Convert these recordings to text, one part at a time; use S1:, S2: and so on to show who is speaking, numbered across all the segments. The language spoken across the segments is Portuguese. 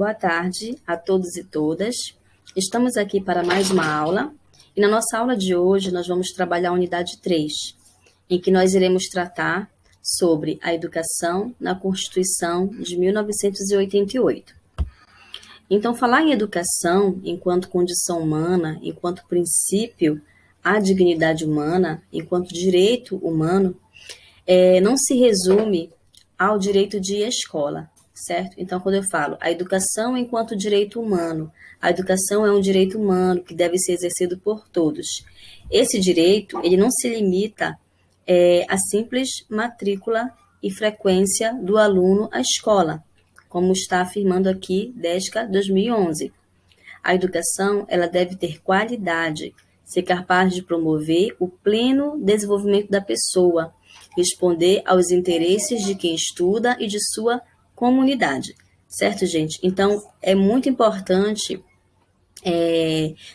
S1: boa tarde a todos e todas. Estamos aqui para mais uma aula e na nossa aula de hoje nós vamos trabalhar a unidade 3, em que nós iremos tratar sobre a educação na Constituição de 1988. Então, falar em educação enquanto condição humana, enquanto princípio à dignidade humana, enquanto direito humano, não se resume ao direito de ir à escola, certo? Então, quando eu falo a educação enquanto direito humano, a educação é um direito humano que deve ser exercido por todos. Esse direito, ele não se limita à simples matrícula e frequência do aluno à escola, como está afirmando aqui DESCA 2011. A educação, ela deve ter qualidade, ser capaz de promover o pleno desenvolvimento da pessoa, responder aos interesses de quem estuda e de sua comunidade, certo, gente? Então, é muito importante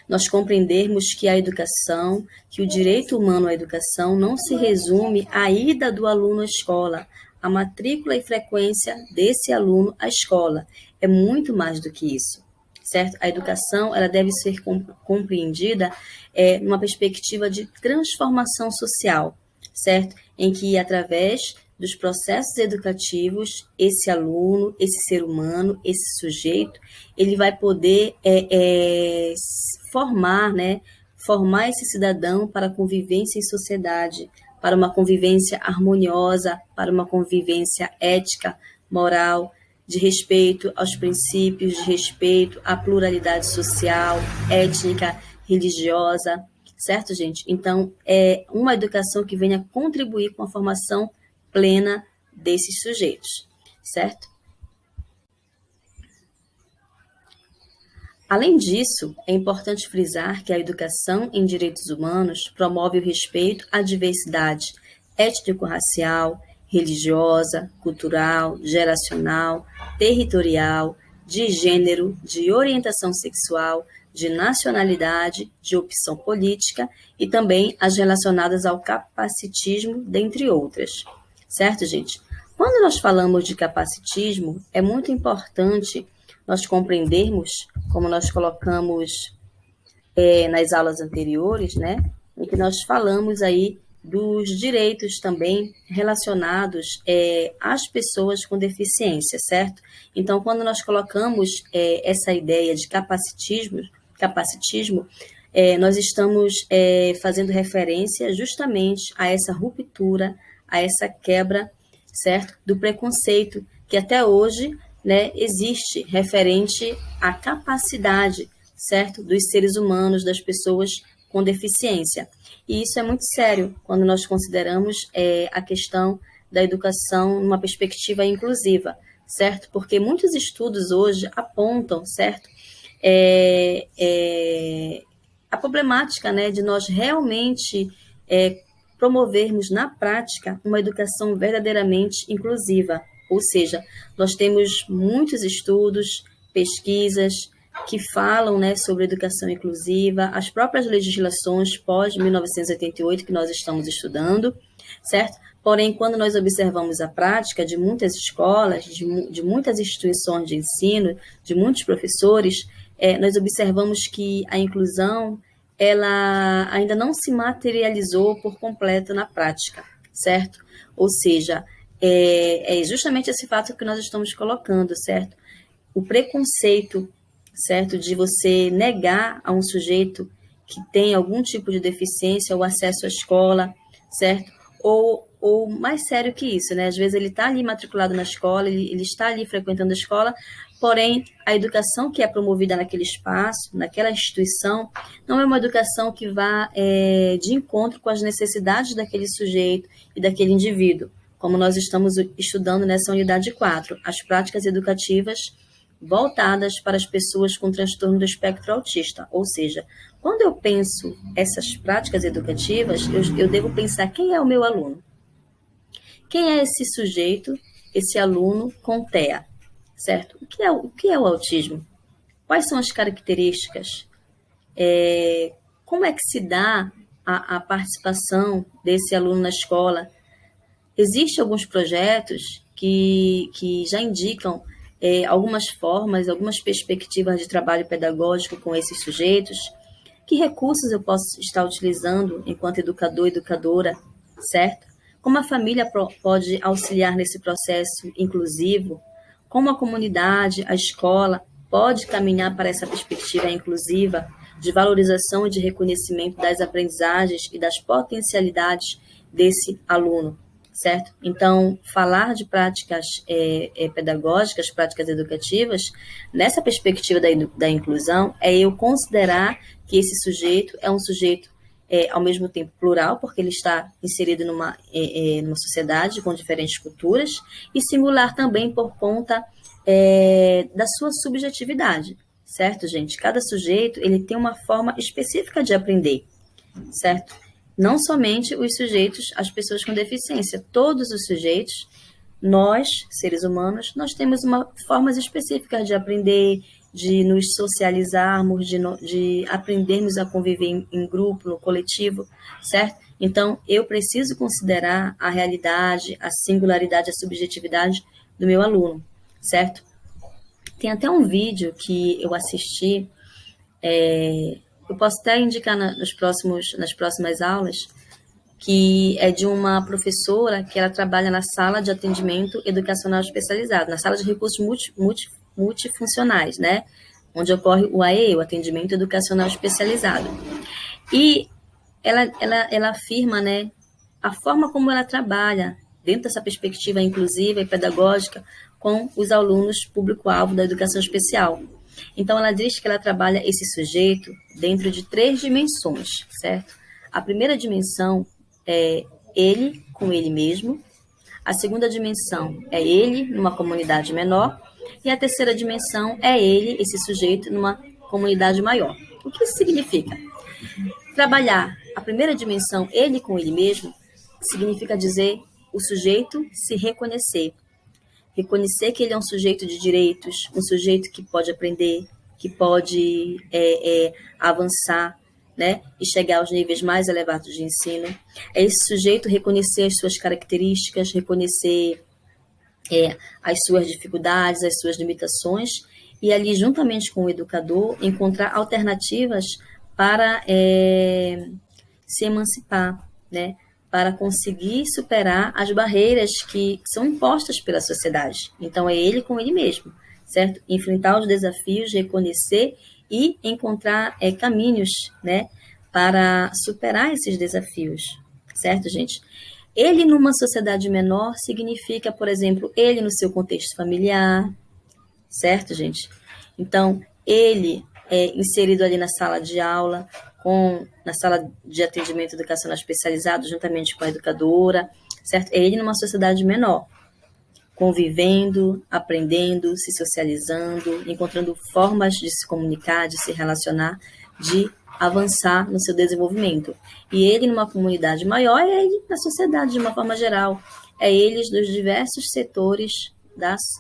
S1: nós compreendermos que a educação, que o direito humano à educação não se resume à ida do aluno à escola, à matrícula e frequência desse aluno à escola. É muito mais do que isso, certo? A educação, ela deve ser compreendida numa perspectiva de transformação social, certo? Em que, através dos processos educativos, esse aluno, esse ser humano, esse sujeito, ele vai poder formar esse cidadão para a convivência em sociedade, para uma convivência harmoniosa, para uma convivência ética, moral, de respeito aos princípios, de respeito à pluralidade social, étnica, religiosa, certo, gente? Então, é uma educação que venha contribuir com a formação plena desses sujeitos, certo? Além disso, é importante frisar que a educação em direitos humanos promove o respeito à diversidade étnico-racial, religiosa, cultural, geracional, territorial, de gênero, de orientação sexual, de nacionalidade, de opção política e também as relacionadas ao capacitismo, dentre outras. Certo, gente? Quando nós falamos de capacitismo, é muito importante nós compreendermos, como nós colocamos nas aulas anteriores, né, em que nós falamos aí dos direitos também relacionados às pessoas com deficiência, certo? Então, quando nós colocamos essa ideia de capacitismo, nós estamos fazendo referência justamente a essa ruptura, a essa quebra, certo, do preconceito que até hoje, né, existe referente à capacidade, certo, dos seres humanos, das pessoas com deficiência. E isso é muito sério quando nós consideramos a questão da educação numa perspectiva inclusiva, certo? Porque muitos estudos hoje apontam, certo, a problemática, né, de nós realmente promovermos na prática uma educação verdadeiramente inclusiva. Ou seja, nós temos muitos estudos, pesquisas que falam, né, sobre educação inclusiva, as próprias legislações pós-1988 que nós estamos estudando, certo? Porém, quando nós observamos a prática de muitas escolas, de muitas instituições de ensino, de muitos professores, nós observamos que a inclusão ela ainda não se materializou por completo na prática, certo? Ou seja, é justamente esse fato que nós estamos colocando, certo? O preconceito, certo, de você negar a um sujeito que tem algum tipo de deficiência o acesso à escola, certo? Ou mais sério que isso, né? Às vezes ele está ali matriculado na escola, ele está ali frequentando a escola, porém, a educação que é promovida naquele espaço, naquela instituição, não é uma educação que vá de encontro com as necessidades daquele sujeito e daquele indivíduo, como nós estamos estudando nessa unidade 4, as práticas educativas voltadas para as pessoas com transtorno do espectro autista. Ou seja, quando eu penso essas práticas educativas, eu devo pensar quem é o meu aluno. Quem é esse sujeito, esse aluno com TEA? Certo? O que é o autismo? Quais são as características? Como é que se dá a participação desse aluno na escola? Existem alguns projetos que já indicam algumas formas, algumas perspectivas de trabalho pedagógico com esses sujeitos, que recursos eu posso estar utilizando enquanto educador, educadora, certo? Como a família pode auxiliar nesse processo inclusivo, como a comunidade, a escola pode caminhar para essa perspectiva inclusiva de valorização e de reconhecimento das aprendizagens e das potencialidades desse aluno, certo? Então, falar de práticas pedagógicas, práticas educativas, nessa perspectiva da inclusão, é eu considerar que esse sujeito é um sujeito, ao mesmo tempo, plural, porque ele está inserido numa sociedade com diferentes culturas, e singular também por conta da sua subjetividade, certo, gente? Cada sujeito ele tem uma forma específica de aprender, certo? Não somente os sujeitos, as pessoas com deficiência, todos os sujeitos, nós, seres humanos, nós temos formas específicas de aprender, de nos socializarmos, de aprendermos a conviver em grupo, no coletivo, certo? Então, eu preciso considerar a realidade, a singularidade, a subjetividade do meu aluno, certo? Tem até um vídeo que eu assisti, eu posso até indicar nas próximas aulas, que é de uma professora que ela trabalha na sala de atendimento educacional especializado, na sala de recursos multifuncionais, né? Onde ocorre o AE, o atendimento educacional especializado. E ela afirma, né, a forma como ela trabalha dentro dessa perspectiva inclusiva e pedagógica com os alunos público-alvo da educação especial. Então, ela diz que ela trabalha esse sujeito dentro de 3 dimensões, certo? A primeira dimensão é ele com ele mesmo, a segunda dimensão é ele numa comunidade menor, e a terceira dimensão é ele, esse sujeito, numa comunidade maior. O que isso significa? Trabalhar a primeira dimensão, ele com ele mesmo, significa dizer o sujeito se reconhecer. Reconhecer que ele é um sujeito de direitos, um sujeito que pode aprender, que pode avançar, né, e chegar aos níveis mais elevados de ensino. É esse sujeito reconhecer as suas características, reconhecer as suas dificuldades, as suas limitações, e ali, juntamente com o educador, encontrar alternativas para se emancipar, né, para conseguir superar as barreiras que são impostas pela sociedade. Então, é ele com ele mesmo, certo? Enfrentar os desafios, reconhecer e encontrar caminhos, né, para superar esses desafios, certo, gente? Ele numa sociedade menor significa, por exemplo, ele no seu contexto familiar, certo, gente? Então, ele é inserido ali na sala de aula, na sala de atendimento educacional especializado, juntamente com a educadora, certo? É ele numa sociedade menor, convivendo, aprendendo, se socializando, encontrando formas de se comunicar, de se relacionar, de avançar no seu desenvolvimento. E ele numa comunidade maior é ele na sociedade de uma forma geral. É eles dos diversos setores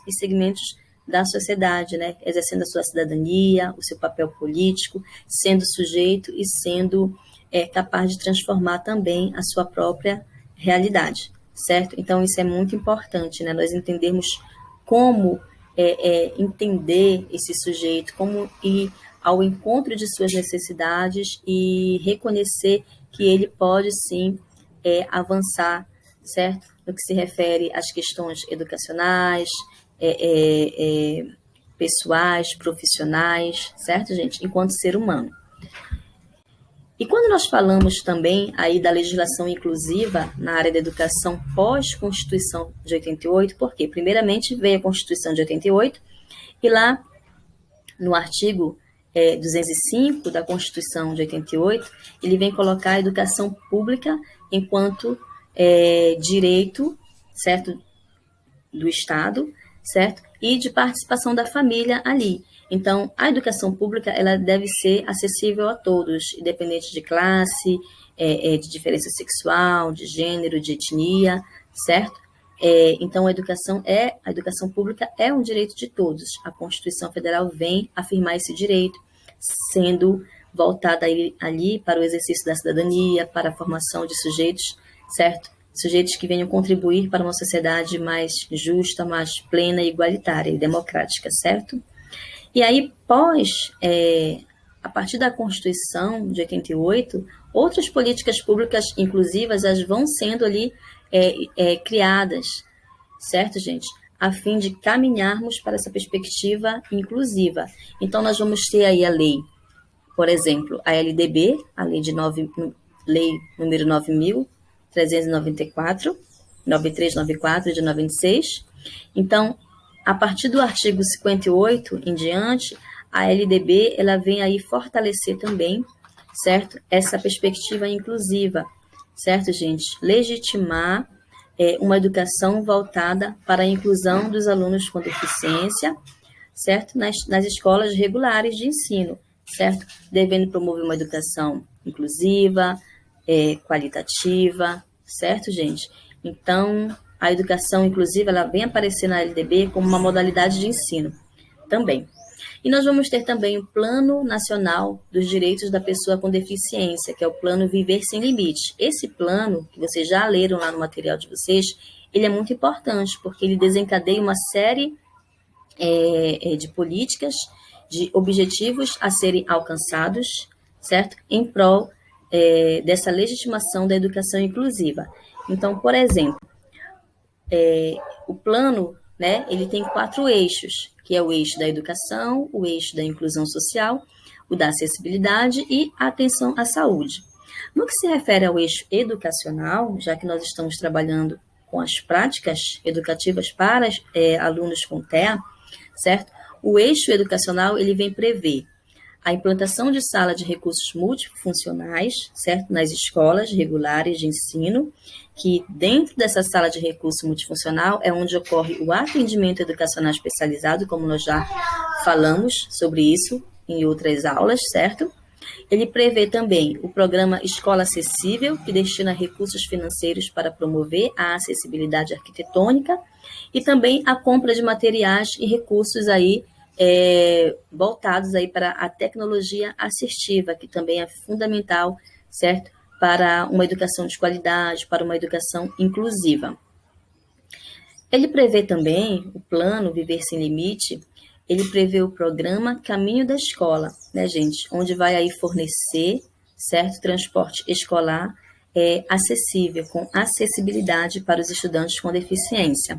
S1: e segmentos da sociedade, né? Exercendo a sua cidadania, o seu papel político, sendo sujeito e sendo capaz de transformar também a sua própria realidade, certo? Então, isso é muito importante, né? Nós entendermos como entender esse sujeito, como ir ao encontro de suas necessidades e reconhecer que ele pode, sim, avançar, certo? No que se refere às questões educacionais, pessoais, profissionais, certo, gente? Enquanto ser humano. E quando nós falamos também aí da legislação inclusiva na área da educação pós-Constituição de 88, porque primeiramente veio a Constituição de 88 e lá no artigo 205 da Constituição de 88, ele vem colocar a educação pública enquanto direito, certo, do Estado, certo, e de participação da família ali. Então, a educação pública ela deve ser acessível a todos, independente de classe, de diferença sexual, de gênero, de etnia, certo? Então, a educação pública é um direito de todos. A Constituição Federal vem afirmar esse direito, sendo voltada ali para o exercício da cidadania, para a formação de sujeitos, certo? sujeitos que venham contribuir para uma sociedade mais justa, mais plena, igualitária e democrática, certo? E aí, a partir da Constituição de 88, outras políticas públicas inclusivas as vão sendo ali criadas, certo, gente? A fim de caminharmos para essa perspectiva inclusiva. Então, nós vamos ter aí a lei, por exemplo, a LDB, a lei número 9.394, 9394 de 96. Então, a partir do artigo 58 em diante, a LDB ela vem aí fortalecer também, certo? Essa perspectiva inclusiva, certo, gente? Legitimar uma educação voltada para a inclusão dos alunos com deficiência, certo? Nas escolas regulares de ensino, certo? Devendo promover uma educação inclusiva, qualitativa, certo, gente? Então, a educação inclusiva ela vem aparecer na LDB como uma modalidade de ensino também. E nós vamos ter também o Plano Nacional dos Direitos da Pessoa com Deficiência, que é o Plano Viver Sem Limites. Esse plano, que vocês já leram lá no material de vocês, ele é muito importante, porque ele desencadeia uma série de políticas, de objetivos a serem alcançados, certo? Em prol dessa legitimação da educação inclusiva. Então, por exemplo, o plano, né, ele tem 4 eixos, que é o eixo da educação, o eixo da inclusão social, o da acessibilidade e a atenção à saúde. No que se refere ao eixo educacional, já que nós estamos trabalhando com as práticas educativas para alunos com TEA, certo? O eixo educacional ele vem prever a implantação de sala de recursos multifuncionais, certo? Nas escolas regulares de ensino, que dentro dessa sala de recurso multifuncional é onde ocorre o atendimento educacional especializado, como nós já falamos sobre isso em outras aulas, certo? Ele prevê também o programa Escola Acessível, que destina recursos financeiros para promover a acessibilidade arquitetônica e também a compra de materiais e recursos aí voltados aí para a tecnologia assistiva, que também é fundamental, certo? Para uma educação de qualidade, para uma educação inclusiva. Ele prevê também o plano Viver Sem Limite, ele prevê o programa Caminho da Escola, né, gente? Onde vai aí fornecer, certo? Transporte escolar acessível, com acessibilidade para os estudantes com deficiência.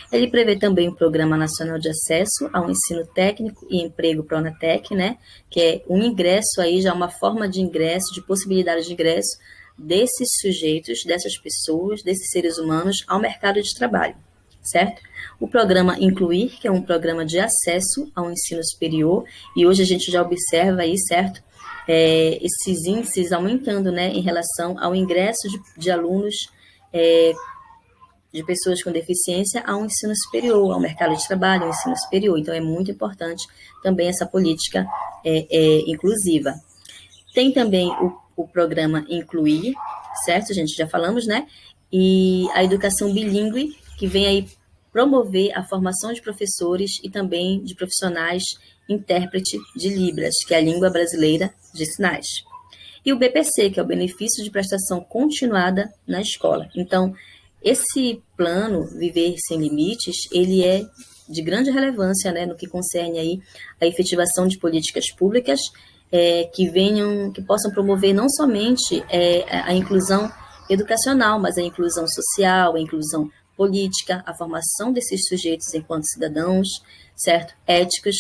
S1: Ele prevê também o Programa Nacional de Acesso ao Ensino Técnico e Emprego Pronatec, né? Que é um ingresso aí, já uma forma de ingresso, de possibilidade de ingresso desses sujeitos, dessas pessoas, desses seres humanos ao mercado de trabalho, certo? O programa Incluir, que é um programa de acesso ao ensino superior, e hoje a gente já observa aí, certo? Esses índices aumentando, né, em relação ao ingresso de alunos de pessoas com deficiência ao ensino superior, ao mercado de trabalho, ao ensino superior. Então, é muito importante também essa política inclusiva. Tem também o programa Incluir, certo, gente? Já falamos, né? E a educação bilíngue, que vem aí promover a formação de professores e também de profissionais intérprete de Libras, que é a língua brasileira de sinais. E o BPC, que é o benefício de prestação continuada na escola. Então, esse plano Viver Sem Limites, ele é de grande relevância, né, no que concerne aí a efetivação de políticas públicas que possam promover não somente a inclusão educacional, mas a inclusão social, a inclusão política, a formação desses sujeitos enquanto cidadãos, certo? Éticos,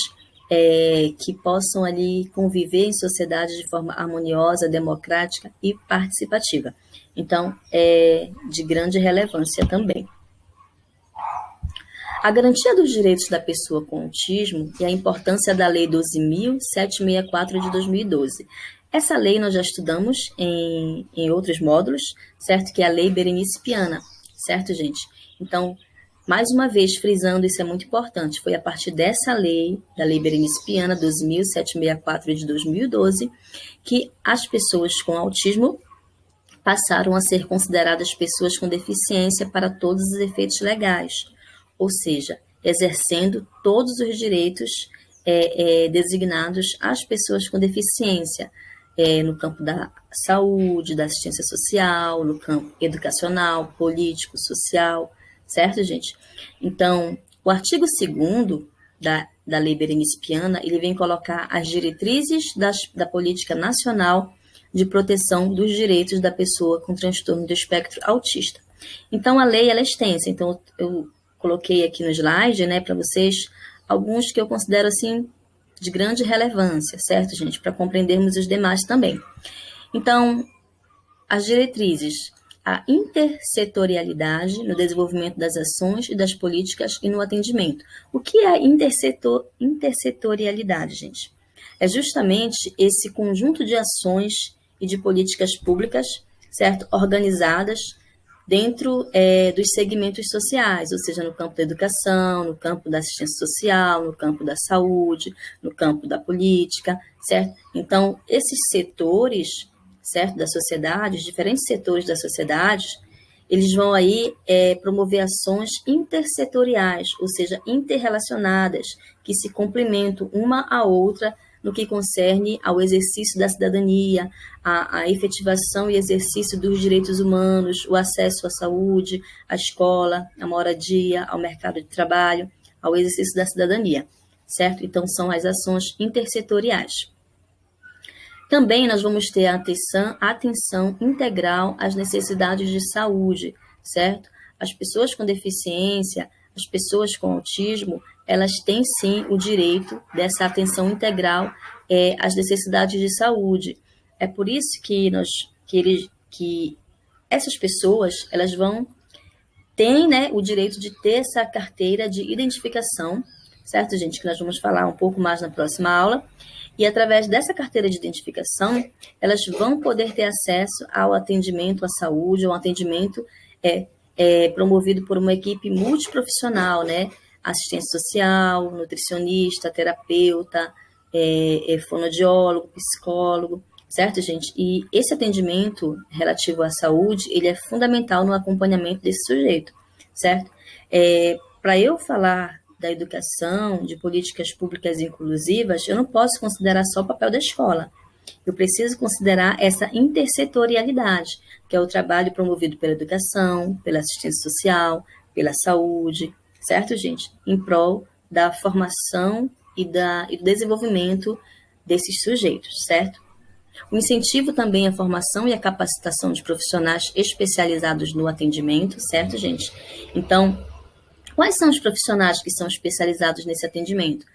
S1: que possam ali conviver em sociedade de forma harmoniosa, democrática e participativa. Então, é de grande relevância também. A garantia dos direitos da pessoa com autismo e a importância da Lei 12.764 de 2012. Essa lei nós já estudamos em outros módulos, certo? Que é a Lei Berenice Piana, certo, gente? Então, mais uma vez, frisando, isso é muito importante, foi a partir dessa lei, da Lei Berenice Piana, 12.764 de 2012, que as pessoas com autismo passaram a ser consideradas pessoas com deficiência para todos os efeitos legais, ou seja, exercendo todos os direitos designados às pessoas com deficiência, no campo da saúde, da assistência social, no campo educacional, político, social, certo, gente? Então, o artigo 2º da Lei Berenice Piana, ele vem colocar as diretrizes da política nacional de proteção dos direitos da pessoa com transtorno do espectro autista. Então, a lei ela é extensa, então eu coloquei aqui no slide, né, para vocês, alguns que eu considero, assim, de grande relevância, certo, gente? Para compreendermos os demais também. Então, as diretrizes, a intersetorialidade no desenvolvimento das ações e das políticas e no atendimento. O que é a intersetorialidade, gente? É justamente esse conjunto de ações e de políticas públicas, certo? Organizadas dentro dos segmentos sociais, ou seja, no campo da educação, no campo da assistência social, no campo da saúde, no campo da política, certo? Então, esses setores, certo, da sociedade, os diferentes setores da sociedade, eles vão aí promover ações intersetoriais, ou seja, interrelacionadas, que se complementam uma à outra no que concerne ao exercício da cidadania, a efetivação e exercício dos direitos humanos, o acesso à saúde, à escola, à moradia, ao mercado de trabalho, ao exercício da cidadania, certo? Então, são as ações intersetoriais. Também nós vamos ter a atenção integral às necessidades de saúde, certo? As pessoas com deficiência, as pessoas com autismo, elas têm sim o direito dessa atenção integral às necessidades de saúde. É por isso que essas pessoas elas têm, né, o direito de ter essa carteira de identificação, certo, gente? Que nós vamos falar um pouco mais na próxima aula. E através dessa carteira de identificação, elas vão poder ter acesso ao atendimento à saúde, ao atendimento promovido por uma equipe multiprofissional, né? Assistência social, nutricionista, terapeuta, fonoaudiólogo, psicólogo, certo, gente? E esse atendimento relativo à saúde, ele é fundamental no acompanhamento desse sujeito, certo? Para eu falar da educação, de políticas públicas inclusivas, eu não posso considerar só o papel da escola. Eu preciso considerar essa intersetorialidade, que é o trabalho promovido pela educação, pela assistência social, pela saúde, certo, gente? Em prol da formação e do desenvolvimento desses sujeitos, certo? O incentivo também à formação e à capacitação de profissionais especializados no atendimento, certo, gente? Então, quais são os profissionais que são especializados nesse atendimento?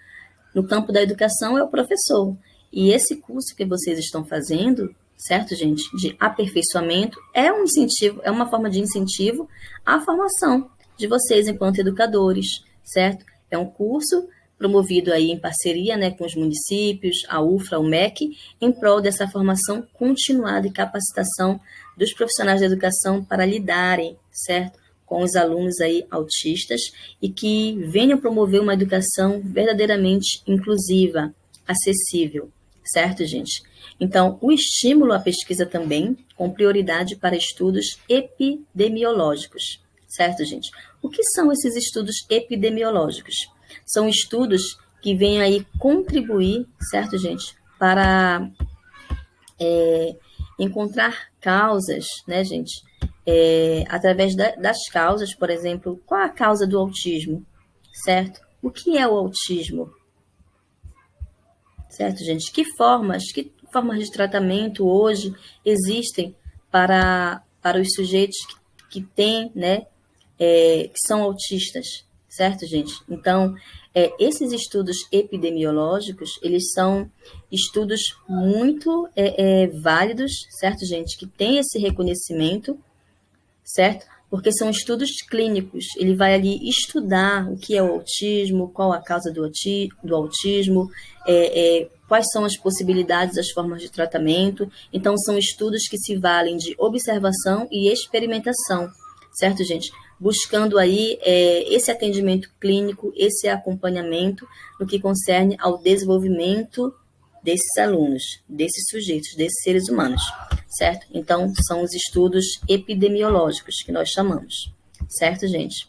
S1: No campo da educação é o professor. E esse curso que vocês estão fazendo, certo, gente, de aperfeiçoamento, é um incentivo, é uma forma de incentivo à formação de vocês enquanto educadores, certo? É um curso promovido aí em parceria, né, com os municípios, a UFLA, o MEC, em prol dessa formação continuada e capacitação dos profissionais da educação para lidarem, certo, com os alunos aí autistas e que venham promover uma educação verdadeiramente inclusiva, acessível, certo, gente? Então, o estímulo à pesquisa também, com prioridade para estudos epidemiológicos, certo, gente? O que são esses estudos epidemiológicos? São estudos que vêm aí contribuir, certo, gente, para encontrar causas, né, gente? Através das causas, por exemplo, qual a causa do autismo, certo? O que é o autismo? Certo, gente? Que formas de tratamento hoje existem para os sujeitos que têm, né, que são autistas, certo, gente? Então, esses estudos epidemiológicos, eles são estudos muito válidos, certo, gente? Que têm esse reconhecimento, certo? Porque são estudos clínicos. Ele vai ali estudar o que é o autismo, qual a causa do autismo, quais são as possibilidades, as formas de tratamento. Então, são estudos que se valem de observação e experimentação, certo, gente? Buscando aí esse atendimento clínico, esse acompanhamento no que concerne ao desenvolvimento desses alunos, desses sujeitos, desses seres humanos, certo? Então, são os estudos epidemiológicos que nós chamamos, certo, gente?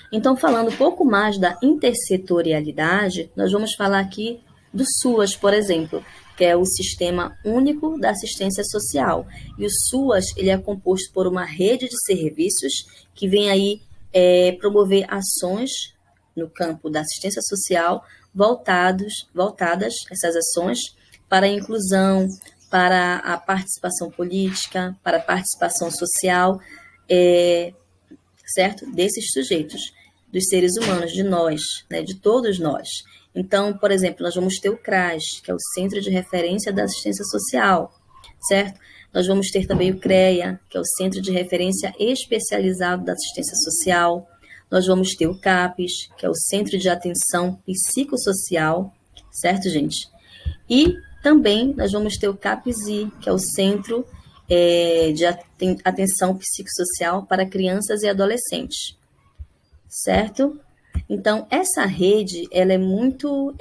S1: Então, falando um pouco mais da intersetorialidade, nós vamos falar aqui do SUAS, por exemplo, que é o Sistema Único da Assistência Social. E o SUAS, ele é composto por uma rede de serviços que vem aí promover ações no campo da assistência social voltadas essas ações para a inclusão, para a participação política, para a participação social, certo? Desses sujeitos, dos seres humanos, de nós, né? De todos nós. Então, por exemplo, nós vamos ter o CRAS, que é o Centro de Referência da Assistência Social, certo? Nós vamos ter também o CREA, que é o Centro de Referência Especializado da Assistência Social. Nós vamos ter o CAPES, que é o Centro de Atenção Psicossocial, certo, gente? E também nós vamos ter o CAPES-I, que é o Centro de Atenção Psicossocial para Crianças e Adolescentes, certo? Então, essa rede, ela é muito,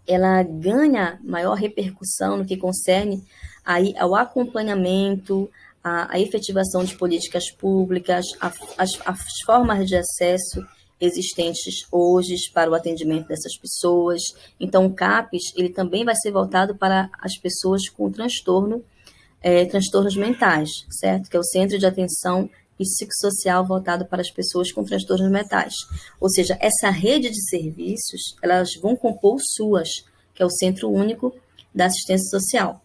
S1: ela ganha maior repercussão no que concerne aí ao acompanhamento, a efetivação de políticas públicas, as formas de acesso existentes hoje para o atendimento dessas pessoas. Então, o CAPES, ele também vai ser voltado para as pessoas com transtornos mentais, certo? Que é o Centro de Atenção Psicossocial voltado para as pessoas com transtornos mentais. Ou seja, essa rede de serviços, elas vão compor o SUAS, que é o Centro Único da Assistência Social.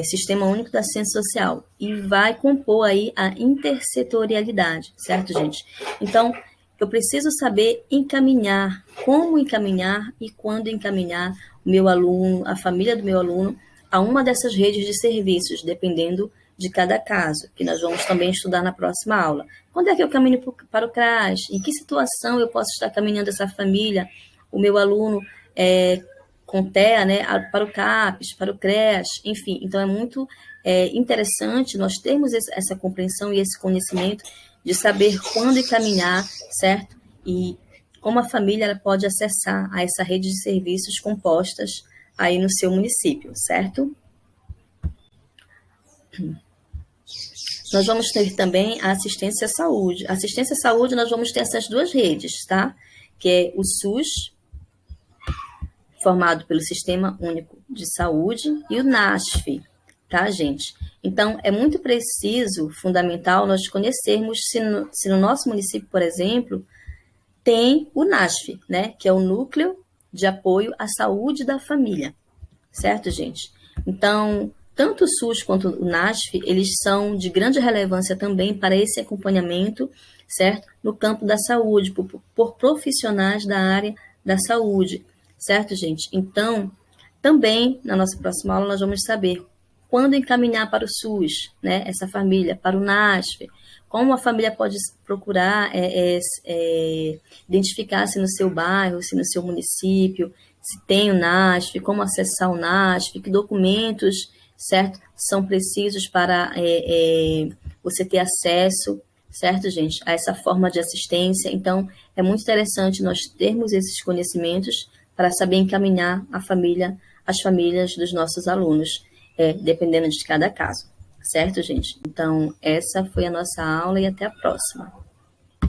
S1: Sistema Único da Assistência Social, e vai compor aí a intersetorialidade, certo, gente? Então, eu preciso saber encaminhar, como encaminhar e quando encaminhar o meu aluno, a família do meu aluno, a uma dessas redes de serviços, dependendo de cada caso, que nós vamos também estudar na próxima aula. Quando é que eu caminho para o CRAS? Em que situação eu posso estar caminhando essa família, o meu aluno com TEA, né, para o CAPES, para o CREAS, enfim. Então, é muito interessante nós termos essa compreensão e esse conhecimento de saber quando encaminhar, certo? E como a família ela pode acessar a essa rede de serviços compostas aí no seu município, certo? Nós vamos ter também a assistência à saúde. A assistência à saúde, nós vamos ter essas duas redes, tá? Que é o SUS, formado pelo Sistema Único de Saúde, e o NASF, tá, gente? Então, é muito preciso, fundamental, nós conhecermos se no nosso município, por exemplo, tem o NASF, né? Que é o Núcleo de Apoio à Saúde da Família, certo, gente? Então, tanto o SUS quanto o NASF, eles são de grande relevância também para esse acompanhamento, certo? No campo da saúde, por profissionais da área da saúde, certo, gente? Então, também, na nossa próxima aula, nós vamos saber quando encaminhar para o SUS, né? Essa família, para o NASF, como a família pode procurar identificar se no seu bairro, se no seu município, se tem o NASF, como acessar o NASF, que documentos, certo, são precisos para você ter acesso, certo, gente, a essa forma de assistência. Então, é muito interessante nós termos esses conhecimentos para saber encaminhar as famílias dos nossos alunos, dependendo de cada caso, certo, gente? Então, essa foi a nossa aula e até a próxima.